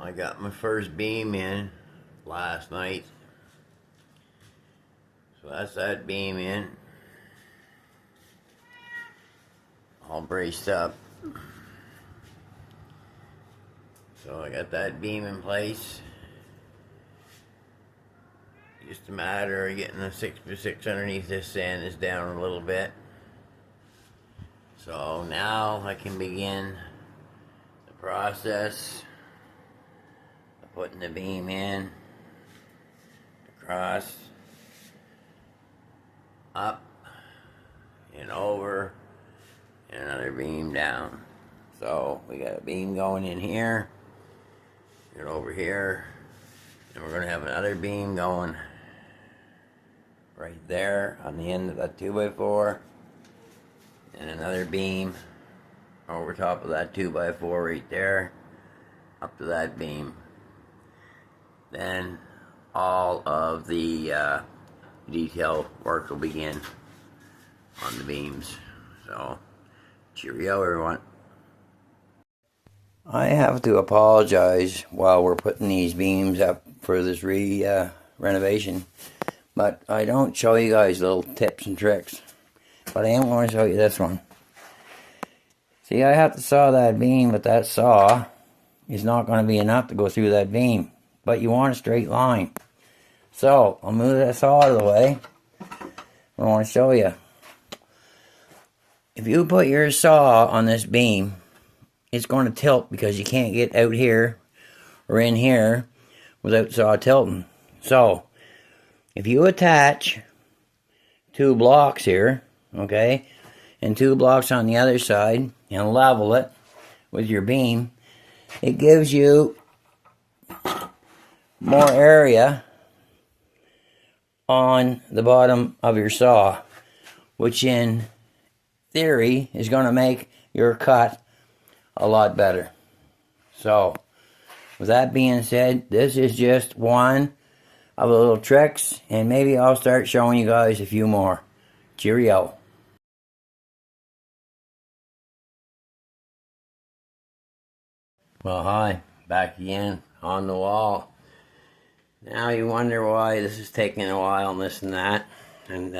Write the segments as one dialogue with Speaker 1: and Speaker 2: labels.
Speaker 1: I got my first beam in last night. So that's that beam in. All braced up. So I got that beam in place. Just a matter of getting the 6x6 underneath this sand is down a little bit. So now I can begin the process of putting the beam in, across, up, and over, and another beam down. So we got a beam going in here, and over here, and we're going to have another beam going right there on the end of that 2x4, and another beam over top of that 2x4 right there, up to that beam. Then all of the detail work will begin on the beams. So, cheerio everyone. I have to apologize while we're putting these beams up for this renovation, but I don't show you guys little tips and tricks. But I am going to show you this one. See, I have to saw that beam, but that saw is not going to be enough to go through that beam. But you want a straight line. So, I'll move that saw out of the way. I want to show you. If you put your saw on this beam, it's going to tilt because you can't get out here or in here without saw tilting. So, if you attach 2 blocks here, okay, and 2 blocks on the other side, and level it with your beam, it gives you more area on the bottom of your saw, which in theory is going to make your cut a lot better. So, with that being said, this is just one of the little tricks, and maybe I'll start showing you guys a few more. Cheerio. Well, hi, back again on the wall. Now you wonder why this is taking a while and this and that. And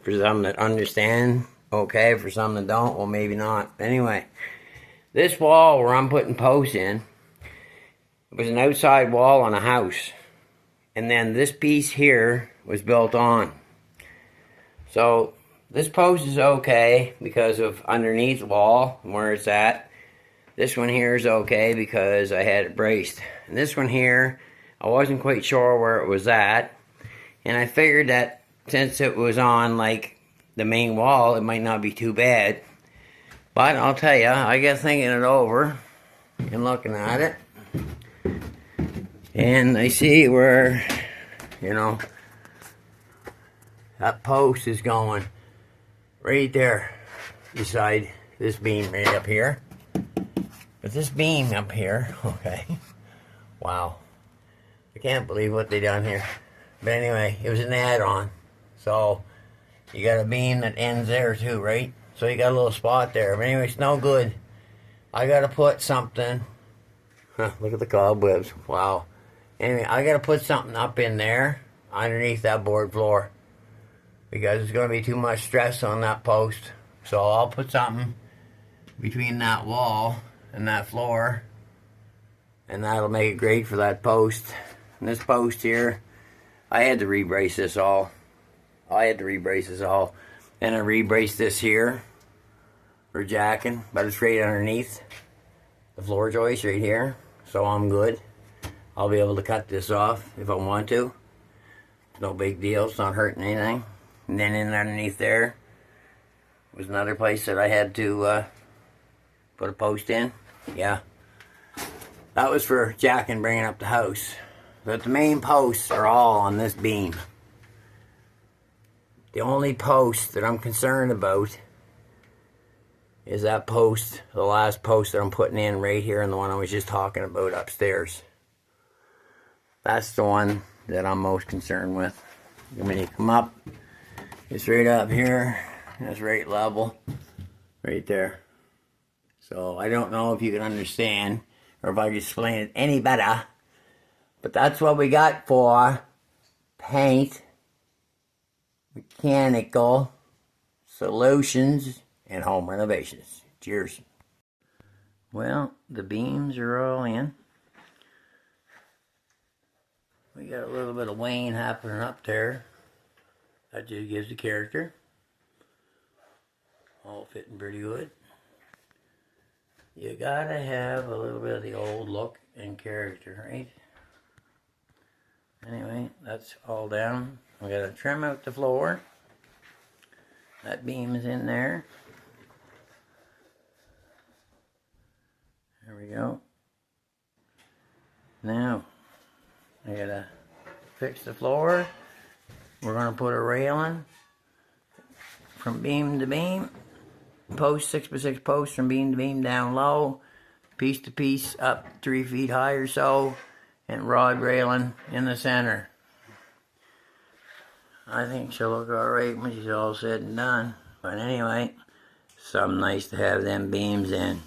Speaker 1: for some that understand, okay. For some that don't, well, maybe not. Anyway, this wall where I'm putting posts in, it was an outside wall on a house. And then this piece here was built on. So this post is okay because of underneath the wall and where it's at. This one here is okay because I had it braced. And this one here, I wasn't quite sure where it was at. And I figured that since it was on like the main wall, it might not be too bad. But I'll tell you, I got thinking it over and looking at it. And I see where, you know, that post is going right there beside this beam right up here. But this beam up here, okay, wow, I can't believe what they done here. But anyway, it was an add-on. So, you got a beam that ends there too, right? So you got a little spot there. But anyway, it's no good. I got to put something, look at the cobwebs, wow. Anyway, I got to put something up in there underneath that board floor. Because there's going to be too much stress on that post. So I'll put something between that wall and that floor, and that'll make it great for that post. And this post here, I had to re-brace this all. And I re-braced this here for jacking, but it's right underneath the floor joist right here, so I'm good. I'll be able to cut this off if I want to. No big deal, it's not hurting anything. And then in underneath there was another place that I had to put a post in. Yeah, that was for jacking, bringing up the house. But the main posts are all on this beam. The only post that I'm concerned about is that post, the last post that I'm putting in right here, and the one I was just talking about upstairs. That's the one that I'm most concerned with. When you come up, it's right up here, and it's right level, right there. So I don't know if you can understand or if I can explain it any better. But that's what we got for paint, mechanical, solutions, and home renovations. Cheers. Well, the beams are all in. We got a little bit of wane happening up there. That just gives the character. All fitting pretty good. You gotta have a little bit of the old look and character, right? Anyway, that's all down. We gotta trim out the floor. That beam is in there. There we go. Now, I gotta fix the floor. We're gonna put a railing from beam to beam. Post, 6x6 posts from beam to beam down low. Piece to piece up 3 feet high or so. And rod railing in the center. I think she'll look alright when she's all said and done. But anyway, something nice to have them beams in.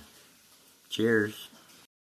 Speaker 1: Cheers.